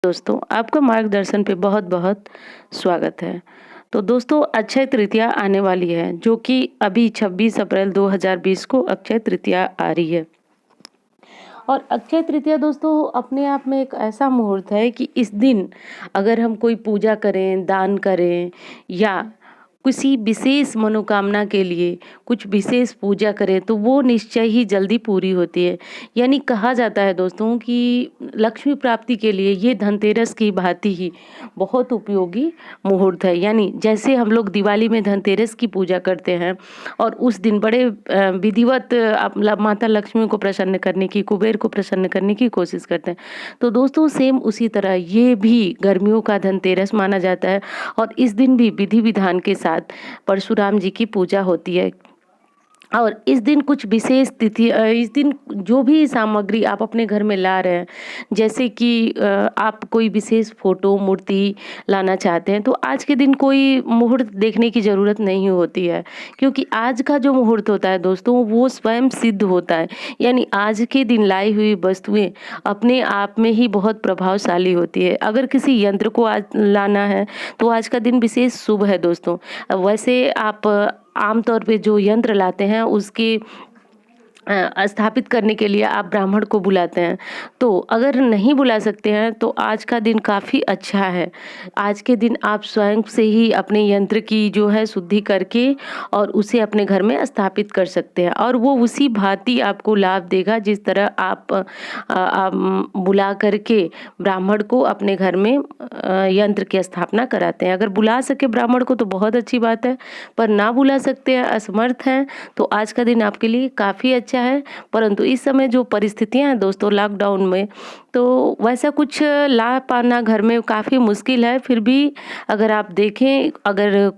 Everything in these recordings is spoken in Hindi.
दोस्तों, आपका मार्गदर्शन पे बहुत-बहुत स्वागत है। तो दोस्तों, अक्षय तृतीया आने वाली है, जो कि अभी 26 अप्रैल 2020 को अक्षय तृतीया आ रही है। और अक्षय तृतीया दोस्तों अपने आप में एक ऐसा मुहूर्त है कि इस दिन अगर हम कोई पूजा करें, दान करें या किसी विशेष मनोकामना के लिए कुछ विशेष पूजा करें तो वो निश्चय ही जल्दी पूरी होती है। यानी कहा जाता है दोस्तों कि लक्ष्मी प्राप्ति के लिए ये धनतेरस की भांति ही बहुत उपयोगी मुहूर्त है। यानी जैसे हम लोग दिवाली में धनतेरस की पूजा करते हैं और उस दिन बड़े विधिवत माता लक्ष्मी को प्रसन्न करने की, कुबेर को प्रसन्न करने की कोशिश करते हैं। तो दोस्तों सेम उसी तरह ये भी गर्मियों का धनतेरस माना जाता है और इस दिन भी विधि विधान के साथ परशुराम जी की पूजा होती है। और इस दिन कुछ विशेष तिथि इस दिन जो भी सामग्री आप अपने घर में ला रहे हैं, जैसे कि आप कोई विशेष फ़ोटो, मूर्ति लाना चाहते हैं, तो आज के दिन कोई मुहूर्त देखने की ज़रूरत नहीं होती है। क्योंकि आज का जो मुहूर्त होता है दोस्तों, वो स्वयं सिद्ध होता है। यानी आज के दिन लाई हुई वस्तुएँ अपने आप में ही बहुत प्रभावशाली होती है। अगर किसी यंत्र को आज लाना है, तो आज का दिन विशेष शुभ है दोस्तों। वैसे आप आम तौर पे जो यंत्र लाते हैं उसकी स्थापित करने के लिए आप ब्राह्मण को बुलाते हैं। तो अगर नहीं बुला सकते हैं तो आज का दिन काफ़ी अच्छा है। आज के दिन आप स्वयं से ही अपने यंत्र की जो है शुद्धि करके और उसे अपने घर में स्थापित कर सकते हैं और वो उसी भांति आपको लाभ देगा जिस तरह आप बुला करके ब्राह्मण को अपने घर में यंत्र की स्थापना कराते हैं। अगर बुला सके ब्राह्मण को तो बहुत अच्छी बात है, पर ना बुला सकते हैं, असमर्थ हैं, तो आज का दिन आपके लिए काफ़ी अच्छा है। परंतु इस समय जो परिस्थितियाँ हैं दोस्तों लॉकडाउन में, तो वैसा कुछ ला पाना घर में काफ़ी मुश्किल है। फिर भी अगर आप देखें, अगर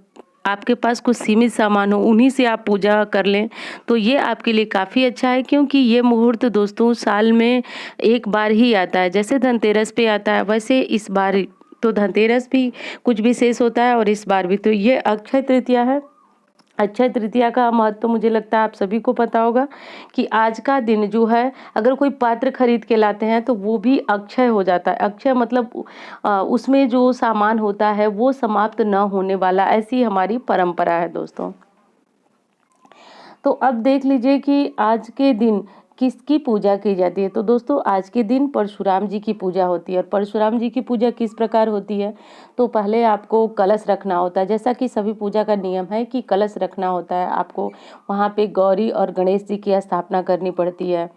आपके पास कुछ सीमित सामान हो, उन्हीं से आप पूजा कर लें, तो ये आपके लिए काफ़ी अच्छा है। क्योंकि ये मुहूर्त दोस्तों साल में एक बार ही आता है। जैसे धनतेरस पे आता है, वैसे इस बार तो धनतेरस भी कुछ विशेष होता है और इस बार भी। तो ये अक्षय तृतीया है। अक्षय तृतीया का महत्व तो मुझे लगता है आप सभी को पता होगा कि आज का दिन जो है, अगर कोई पात्र खरीद के लाते हैं तो वो भी अक्षय हो जाता है। अक्षय मतलब उसमें जो सामान होता है वो समाप्त न होने वाला, ऐसी हमारी परंपरा है दोस्तों। तो अब देख लीजिए कि आज के दिन किसकी पूजा की जाती है। तो दोस्तों आज के दिन परशुराम जी की पूजा होती है। और परशुराम जी की पूजा किस प्रकार होती है, तो पहले आपको कलश रखना होता है। जैसा कि सभी पूजा का नियम है कि कलश रखना होता है आपको। वहाँ पे गौरी और गणेश जी की स्थापना करनी पड़ती है।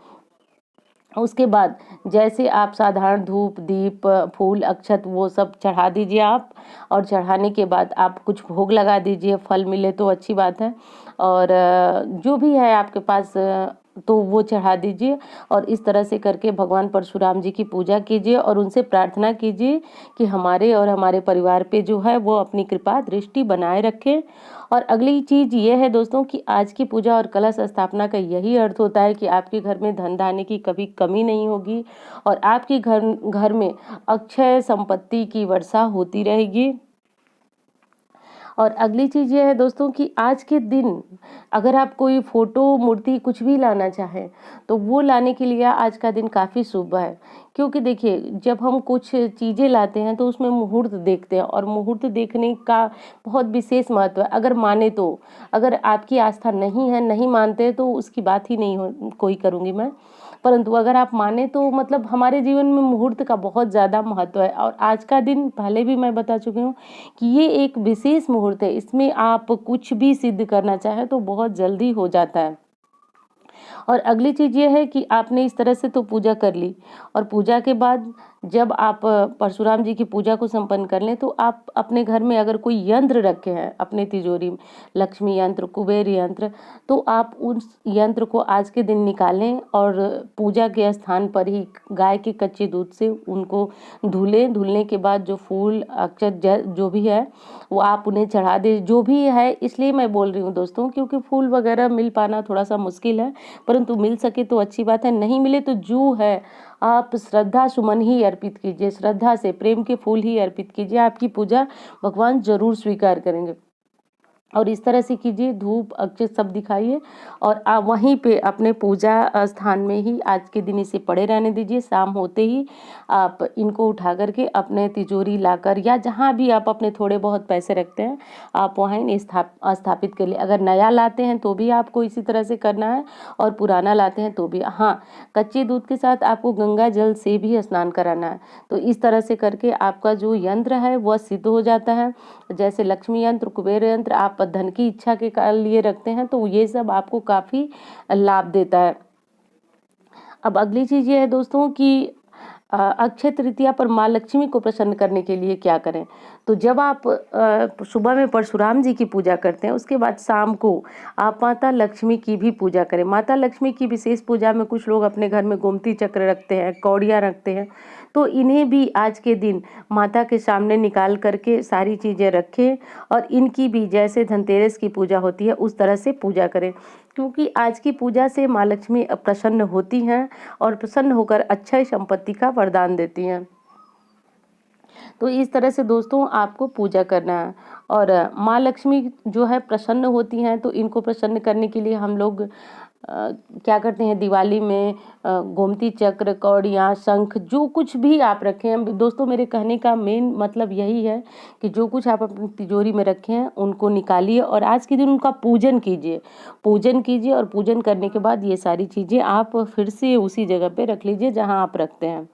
उसके बाद जैसे आप साधारण धूप, दीप, फूल, अक्षत वो सब चढ़ा दीजिए आप। और चढ़ाने के बाद आप कुछ भोग लगा दीजिए, फल मिले तो अच्छी बात है। और जो भी है आपके पास तो वो चढ़ा दीजिए। और इस तरह से करके भगवान परशुराम जी की पूजा कीजिए और उनसे प्रार्थना कीजिए कि हमारे और हमारे परिवार पे जो है वो अपनी कृपा दृष्टि बनाए रखें। और अगली चीज़ ये है दोस्तों कि आज की पूजा और कलश स्थापना का यही अर्थ होता है कि आपके घर में धन धान्य की कभी कमी नहीं होगी और आपके घर घर में अक्षय संपत्ति की वर्षा होती रहेगी। और अगली चीज़ ये है दोस्तों कि आज के दिन अगर आप कोई फ़ोटो, मूर्ति कुछ भी लाना चाहें, तो वो लाने के लिए आज का दिन काफ़ी शुभ है। क्योंकि देखिए, जब हम कुछ चीज़ें लाते हैं तो उसमें मुहूर्त देखते हैं और मुहूर्त देखने का बहुत विशेष महत्व है। अगर माने तो, अगर आपकी आस्था नहीं है, नहीं मानते तो उसकी बात ही नहीं हो कोई करूँगी मैं। परंतु अगर आप माने तो मतलब हमारे जीवन में मुहूर्त का बहुत ज़्यादा महत्व है। और आज का दिन पहले भी मैं बता चुकी हूँ कि ये एक विशेष मुहूर्त है। इसमें आप कुछ भी सिद्ध करना चाहें तो बहुत जल्दी हो जाता है। और अगली चीज़ ये है कि आपने इस तरह से तो पूजा कर ली और पूजा के बाद जब आप परशुराम जी की पूजा को संपन्न कर लें तो आप अपने घर में अगर कोई यंत्र रखे हैं अपने तिजोरी में, लक्ष्मी यंत्र, कुबेर यंत्र, तो आप उस यंत्र को आज के दिन निकालें और पूजा के स्थान पर ही गाय के कच्चे दूध से उनको धुलें। धुलने के बाद जो फूल, अक्षत जो भी है वो आप उन्हें चढ़ा दें। जो भी है, इसलिए मैं बोल रही हूँ दोस्तों क्योंकि फूल वगैरह मिल पाना थोड़ा सा मुश्किल है, परंतु मिल सके तो अच्छी बात है। नहीं मिले तो जो है आप श्रद्धा सुमन ही अर्पित कीजिए, श्रद्धा से प्रेम के फूल ही अर्पित कीजिए, आपकी पूजा भगवान जरूर स्वीकार करेंगे। और इस तरह से कीजिए, धूप अक्षत सब दिखाइए और आप वहीं पे अपने पूजा स्थान में ही आज के दिन इसे पड़े रहने दीजिए। शाम होते ही आप इनको उठा करके अपने तिजोरी लाकर या जहाँ भी आप अपने थोड़े बहुत पैसे रखते हैं आप वहाँ इन्हें स्थापित कर लिए। अगर नया लाते हैं तो भी आपको इसी तरह से करना है और पुराना लाते हैं तो भी। हाँ, कच्चे दूध के साथ आपको गंगा जल से भी स्नान कराना है। तो इस तरह से करके आपका जो यंत्र है वह सिद्ध हो जाता है। जैसे लक्ष्मी यंत्र, कुबेर यंत्र आप धन की इच्छा के लिए रखते हैं तो ये सब आपको काफ़ी लाभ देता है। अब अगली चीज़ ये है दोस्तों कि अक्षय तृतीया पर माँ लक्ष्मी को प्रसन्न करने के लिए क्या करें। तो जब आप सुबह में परशुराम जी की पूजा करते हैं उसके बाद शाम को आप माता लक्ष्मी की भी पूजा करें। माता लक्ष्मी की विशेष पूजा में कुछ लोग अपने घर में गोमती चक्र रखते हैं, कौड़ियाँ रखते हैं, तो इन्हें भी आज के दिन माता के सामने निकाल करके सारी चीज़ें रखें और इनकी भी जैसे धनतेरस की पूजा होती है उस तरह से पूजा करें, क्योंकि आज की पूजा से माँ लक्ष्मी प्रसन्न होती हैं और प्रसन्न होकर अक्षय संपत्ति का वरदान देती हैं। तो इस तरह से दोस्तों आपको पूजा करना है। और माँ लक्ष्मी जो है प्रसन्न होती हैं तो इनको प्रसन्न करने के लिए हम लोग क्या करते हैं, दिवाली में गोमती चक्र, कौड़ियाँ, शंख, जो कुछ भी आप रखें हैं दोस्तों, मेरे कहने का मेन मतलब यही है कि जो कुछ आप अपनी तिजोरी में रखे हैं उनको निकालिए और आज के दिन उनका पूजन कीजिए। पूजन कीजिए और पूजन करने के बाद ये सारी चीज़ें आप फिर से उसी जगह पे रख लीजिए जहाँ आप रखते हैं।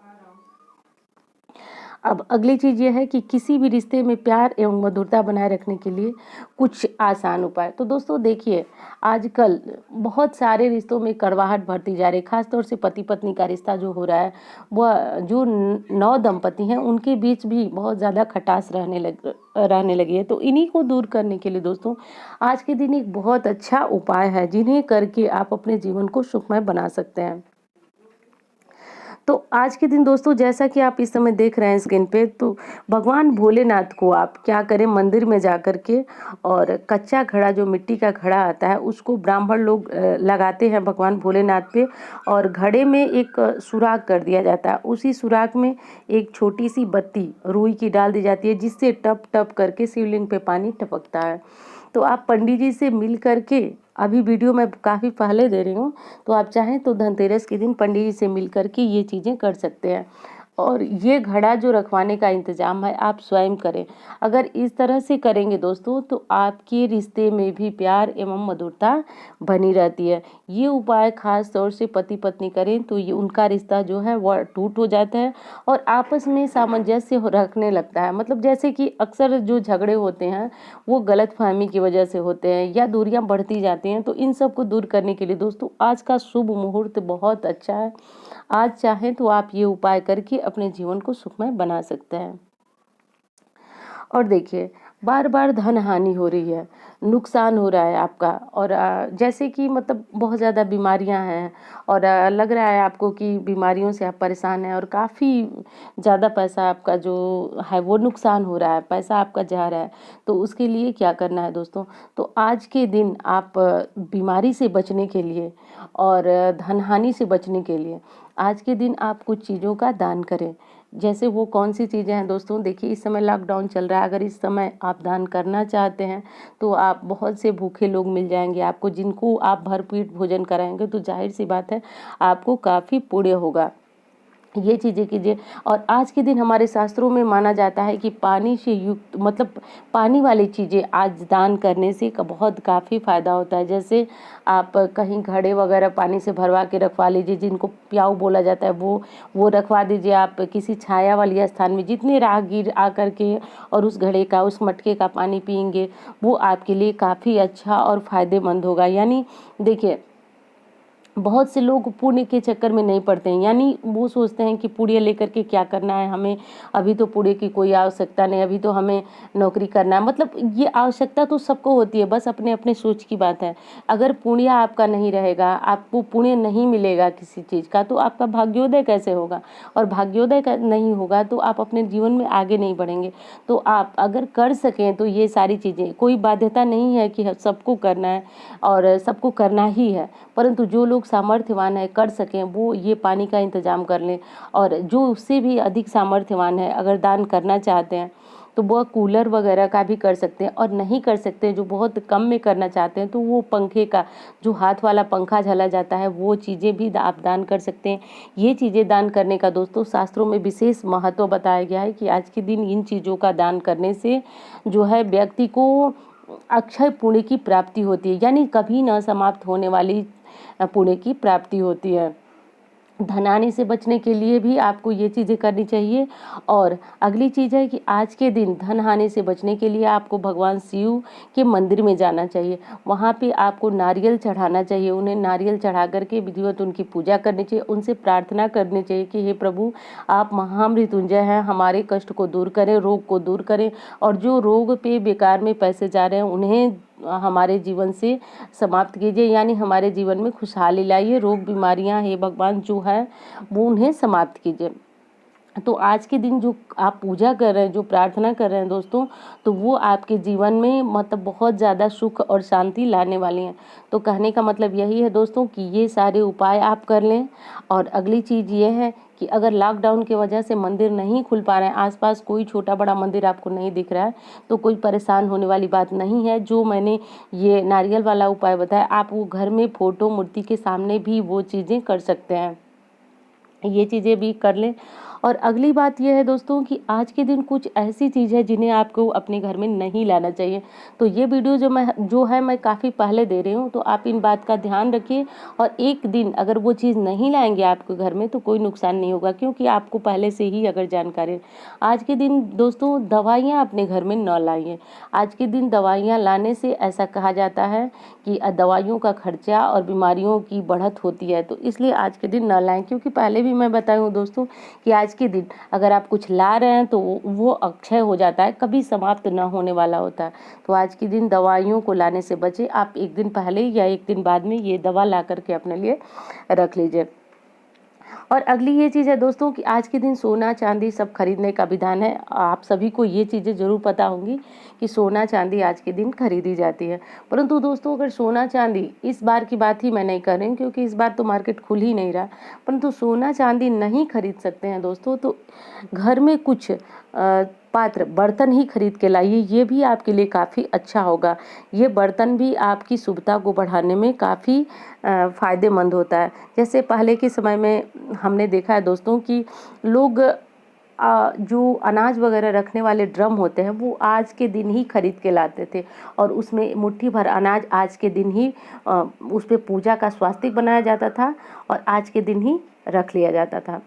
अब अगली चीज़ ये है कि किसी भी रिश्ते में प्यार एवं मधुरता बनाए रखने के लिए कुछ आसान उपाय। तो दोस्तों देखिए, आजकल बहुत सारे रिश्तों में कड़वाहट बढ़ती जा रही है, खासतौर से पति पत्नी का रिश्ता जो हो रहा है वह जो नव दंपति हैं उनके बीच भी बहुत ज़्यादा खटास रहने लगी है। तो इन्हीं को दूर करने के लिए दोस्तों आज के दिन एक बहुत अच्छा उपाय है जिन्हें करके आप अपने जीवन को सुखमय बना सकते हैं। तो आज के दिन दोस्तों जैसा कि आप इस समय देख रहे हैं स्क्रीन पे, तो भगवान भोलेनाथ को आप क्या करें, मंदिर में जा कर के और कच्चा घड़ा, जो मिट्टी का घड़ा आता है उसको ब्राह्मण लोग लगाते हैं भगवान भोलेनाथ पे और घड़े में एक सुराख कर दिया जाता है। उसी सुराख में एक छोटी सी बत्ती रुई की डाल दी जाती है जिससे टप टप करके शिवलिंग पे पानी टपकता है। तो आप पंडित जी से मिल करके, अभी वीडियो मैं काफ़ी पहले दे रही हूँ, तो आप चाहें तो धनतेरस के दिन पंडित जी से मिल करके ये चीज़ें कर सकते हैं। और ये घड़ा जो रखवाने का इंतज़ाम है आप स्वयं करें। अगर इस तरह से करेंगे दोस्तों तो आपके रिश्ते में भी प्यार एवं मधुरता बनी रहती है। ये उपाय खास तौर से पति पत्नी करें तो ये उनका रिश्ता जो है वह टूट हो जाता है और आपस में सामंजस्य रखने लगता है। मतलब जैसे कि अक्सर जो झगड़े होते हैं वो गलतफहमी की वजह से होते हैं या दूरियां बढ़ती जाती हैं। तो इन सब को दूर करने के लिए दोस्तों आज का शुभ मुहूर्त बहुत अच्छा है। आज चाहें तो आप ये उपाय करके अपने जीवन को सुखमय बना सकते हैं। और देखिए, बार बार धन हानि हो रही है, नुकसान हो रहा है आपका और जैसे कि मतलब बहुत ज़्यादा बीमारियां हैं और लग रहा है आपको कि बीमारियों से आप परेशान हैं और काफ़ी ज़्यादा पैसा आपका जो है वो नुकसान हो रहा है, पैसा आपका जा रहा है। तो उसके लिए क्या करना है दोस्तों, तो आज के दिन आप बीमारी से बचने के लिए और धन हानि से बचने के लिए आज के दिन आप कुछ चीज़ों का दान करें। जैसे वो कौन सी चीज़ें हैं दोस्तों, देखिए इस समय लॉकडाउन चल रहा है, अगर इस समय आप दान करना चाहते हैं तो आप बहुत से भूखे लोग मिल जाएंगे आपको, जिनको आप भरपेट भोजन कराएंगे तो जाहिर सी बात है आपको काफ़ी पुण्य होगा। ये चीज़ें कीजिए। और आज के दिन हमारे शास्त्रों में माना जाता है कि पानी से युक्त मतलब पानी वाली चीज़ें आज दान करने से बहुत काफ़ी फ़ायदा होता है। जैसे आप कहीं घड़े वगैरह पानी से भरवा के रखवा लीजिए, जिनको प्याऊ बोला जाता है वो रखवा दीजिए आप किसी छाया वाली स्थान में। जितने राहगीर आकर के और उस घड़े का, उस मटके का पानी पिएंगे वो आपके लिए काफ़ी अच्छा और फ़ायदेमंद होगा। यानी देखिए, बहुत से लोग पुण्य के चक्कर में नहीं पड़ते हैं, यानी वो सोचते हैं कि पुण्य लेकर के क्या करना है हमें, अभी तो पुण्य की कोई आवश्यकता नहीं, अभी तो हमें नौकरी करना है। मतलब ये आवश्यकता तो सबको होती है, बस अपने अपने सोच की बात है। अगर पुण्य आपका नहीं रहेगा, आपको पुण्य नहीं मिलेगा किसी चीज़ का, तो आपका भाग्योदय कैसे होगा, और भाग्योदय नहीं होगा तो आप अपने जीवन में आगे नहीं बढ़ेंगे। तो आप अगर कर सकें तो ये सारी चीज़ें, कोई बाध्यता नहीं है कि सबको करना है और सबको करना ही है, परंतु जो लोग सामर्थ्यवान है कर सकें वो ये पानी का इंतजाम कर लें। और जो उससे भी अधिक सामर्थ्यवान है अगर दान करना चाहते हैं तो वह कूलर वगैरह का भी कर सकते हैं। और नहीं कर सकते हैं, जो बहुत कम में करना चाहते हैं, तो वो पंखे का जो हाथ वाला पंखा झला जाता है वो चीज़ें भी आप दान कर सकते हैं। ये चीज़ें दान करने का दोस्तों शास्त्रों में विशेष महत्व बताया गया है कि आज के दिन इन चीज़ों का दान करने से जो है व्यक्ति को अक्षय पुण्य की प्राप्ति होती है, यानी कभी न समाप्त होने वाली पुण्य की प्राप्ति होती है। धन आने से बचने के लिए भी आपको ये चीज़ें करनी चाहिए। और अगली चीज़ है कि आज के दिन धन हानि से बचने के लिए आपको भगवान शिव के मंदिर में जाना चाहिए। वहाँ पे आपको नारियल चढ़ाना चाहिए, उन्हें नारियल चढ़ा करके विधिवत उनकी पूजा करनी चाहिए, उनसे प्रार्थना करनी चाहिए कि हे प्रभु, आप महामृत्युंजय हैं, हमारे कष्ट को दूर करें, रोग को दूर करें, और जो रोग पे बेकार में पैसे जा रहे हैं उन्हें हमारे जीवन से समाप्त कीजिए, यानी हमारे जीवन में खुशहाली लाइए। रोग बीमारियां हे भगवान जो है वो उन्हें समाप्त कीजिए। तो आज के दिन जो आप पूजा कर रहे हैं, जो प्रार्थना कर रहे हैं दोस्तों, तो वो आपके जीवन में मतलब बहुत ज़्यादा सुख और शांति लाने वाली हैं। तो कहने का मतलब यही है दोस्तों कि ये सारे उपाय आप कर लें। और अगली चीज़ ये है कि अगर लॉकडाउन की वजह से मंदिर नहीं खुल पा रहे हैं, आसपास कोई छोटा बड़ा मंदिर आपको नहीं दिख रहा है, तो कोई परेशान होने वाली बात नहीं है। जो मैंने ये नारियल वाला उपाय बताया, आप वो घर में फोटो मूर्ति के सामने भी वो चीज़ें कर सकते हैं, ये चीज़ें भी कर लें। और अगली बात यह है दोस्तों कि आज के दिन कुछ ऐसी चीज़ है जिन्हें आपको अपने घर में नहीं लाना चाहिए। तो ये वीडियो जो है मैं काफ़ी पहले दे रही हूँ, तो आप इन बात का ध्यान रखिए। और एक दिन अगर वो चीज़ नहीं लाएंगे आपके घर में तो कोई नुकसान नहीं होगा, क्योंकि आपको पहले से ही अगर जानकारी। आज के दिन दोस्तों दवाइयाँ अपने घर में न लाइए। आज के दिन दवाइयाँ लाने से ऐसा कहा जाता है कि दवाइयों का खर्चा और बीमारियों की बढ़त होती है, तो इसलिए आज के दिन न लाएं। क्योंकि पहले भी मैं बताई हूँ दोस्तों कि आज के दिन अगर आप कुछ ला रहे हैं तो वो अक्षय हो जाता है, कभी समाप्त न होने वाला होता है। तो आज के दिन दवाइयों को लाने से बचे। आप एक दिन पहले या एक दिन बाद में ये दवा ला करके अपने लिए रख लीजिए। और अगली ये चीज़ है दोस्तों कि आज के दिन सोना चांदी सब खरीदने का विधान है। आप सभी को ये चीज़ें ज़रूर पता होंगी कि सोना चांदी आज के दिन खरीदी जाती है। परंतु दोस्तों अगर सोना चांदी, इस बार की बात ही मैं नहीं कर रही हूँ क्योंकि इस बार तो मार्केट खुल ही नहीं रहा, परंतु सोना चांदी नहीं खरीद सकते हैं दोस्तों, तो घर में कुछ पात्र बर्तन ही खरीद के लाइए, ये भी आपके लिए काफ़ी अच्छा होगा। ये बर्तन भी आपकी शुभता को बढ़ाने में काफ़ी फ़ायदेमंद होता है। जैसे पहले के समय में हमने देखा है दोस्तों कि लोग जो अनाज वगैरह रखने वाले ड्रम होते हैं वो आज के दिन ही खरीद के लाते थे, और उसमें मुट्ठी भर अनाज आज के दिन ही उस पे पूजा का स्वास्तिक बनाया जाता था और आज के दिन ही रख लिया जाता था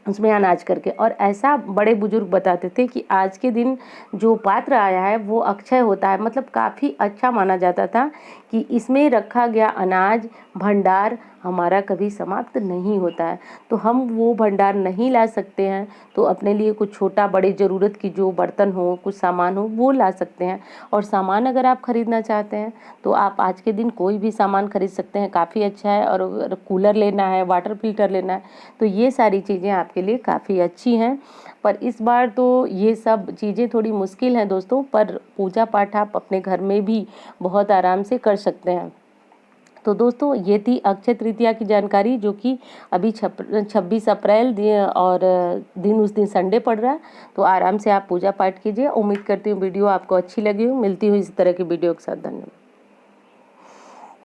उसमें अनाज करके। और ऐसा बड़े बुजुर्ग बताते थे कि आज के दिन जो पात्र आया है वो अक्षय होता है, मतलब काफ़ी अच्छा माना जाता था कि इसमें रखा गया अनाज भंडार हमारा कभी समाप्त नहीं होता है। तो हम वो भंडार नहीं ला सकते हैं, तो अपने लिए कुछ छोटा बड़े ज़रूरत की जो बर्तन हो, कुछ सामान हो, वो ला सकते हैं। और सामान अगर आप ख़रीदना चाहते हैं तो आप आज के दिन कोई भी सामान खरीद सकते हैं, काफ़ी अच्छा है। और अगर कूलर लेना है, वाटर फिल्टर लेना है, तो ये सारी चीज़ें आपके लिए काफ़ी अच्छी हैं। पर इस बार तो ये सब चीज़ें थोड़ी मुश्किल हैं दोस्तों, पर पूजा पाठ आप अपने घर में भी बहुत आराम से कर सकते हैं। तो दोस्तों ये थी अक्षय तृतीया की जानकारी, जो कि अभी 26 अप्रैल और दिन उस दिन संडे पड़ रहा है। तो आराम से आप पूजा पाठ कीजिए। उम्मीद करती हूँ वीडियो आपको अच्छी लगी हो। मिलती हूँ इसी तरह की वीडियो के साथ। धन्यवाद।